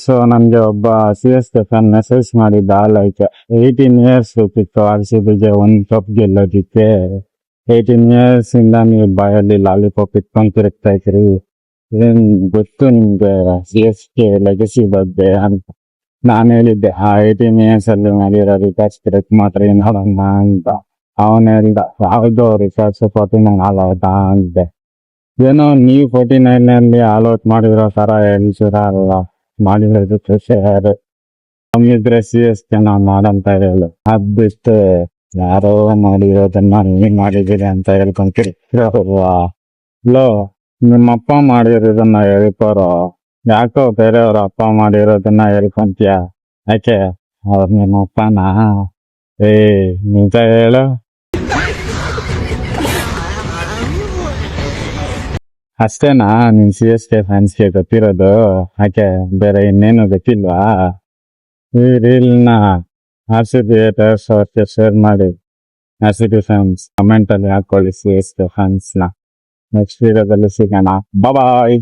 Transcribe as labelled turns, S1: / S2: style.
S1: So ನಮ್ಗೆ ಒಬ್ಬ CS fan message ಮಾಡಿದ್ದ, ಲೈಕ್ 18 years ಬೇಕಿತ್ತು RCBಗೆ ಒಂದ್ ಕಪ್ ಗೆಲ್ಲೋದಿಕ್ಕೆ. 18 years ಇಂದ ನೀವು ಬಾಯಲ್ಲಿ ಲಾಲಿಪಾಪ್ ಇಟ್ಕೊಂಡ್ ತಿರುಗ್ತಾ ಇದ್ರಿ, ಏನ್ ಗೊತ್ತು ನಿಮ್ಗೆ CSK ಲೆಗಸಿ ಬಗ್ಗೆ ಅಂತ. ನಾನ್ ಹೇಳಿದ್ದೆ, 18 years ಅಲ್ಲಿ ಮಾಡಿರೋ ರಿಕಾರ್ಡ್ಸ್ ಬ್ರೇಕ್ ಮಾಡ್ರಿ ನೋಡೋಣ ಅಂತ. ಅವನ್ ಹೇಳ್ದ, ಯಾವ್ದೋ ರಿಕಾರ್ಡ್ಸ್ 49 ಆಲ್ ಔಟ್ ಅಂದೆ. ಏನೋ ನೀವು 49 ಆಲ್ ಔಟ್ ಮಾಡಿರೋ ತರ ಹೇಳ್ತೀರಲ್ಲ, ಮಾಡಿರೋದು ಯಾರು ನಮ್ಮಿದ್ರೆ CSK ನಾವ್ ಮಾಡಂತ ಹೇಳು. ಅದ್ ಬಿಟ್ಟು ಯಾರೋ ಮಾಡಿರೋದನ್ನ ನೀವ್ ಮಾಡಿದೀರಿ ಅಂತ ಹೇಳ್ಕೊಂತೀರಿ. ಲೋ, ನಿಮ್ಮ ಅಪ್ಪ ಮಾಡಿರೋದನ್ನ ಹೇಳ್ಕೊರೋ, ಯಾಕೋ ಬೇರೆಯವ್ರ ಅಪ್ಪ ಮಾಡಿರೋದನ್ನ ಹೇಳ್ಕೊಂತೀಯ? ಯಾಕೆ ಅವ್ರ ನಿಮ್ಮ ಅಪ್ಪನಾ? ಏ, ನಿಜ ಹೇಳು. ಅಷ್ಟೇನಾ ನಿನ್ CSK ಫ್ಯಾನ್ಸ್ಗೆ ಗೊತ್ತಿರೋದು? ಯಾಕೆ ಬೇರೆ ಇನ್ನೇನು ಗೊತ್ತಿಲ್ವಾ? ಈ ರೀಲ್ನ RCB haters ಅವ್ರಿಗೆ ಶೇರ್ ಮಾಡಿ. RCB ಫ್ಯಾನ್ಸ್ ಕಮೆಂಟ್ ಅಲ್ಲಿ ಹಾಕೊಳ್ಳಿ CSK ಫ್ಯಾನ್ಸ್ನ. ನೆಕ್ಸ್ಟ್ ವಿಡಿಯೋದಲ್ಲಿ ಸಿಗೋಣ. ಬಾಯ್.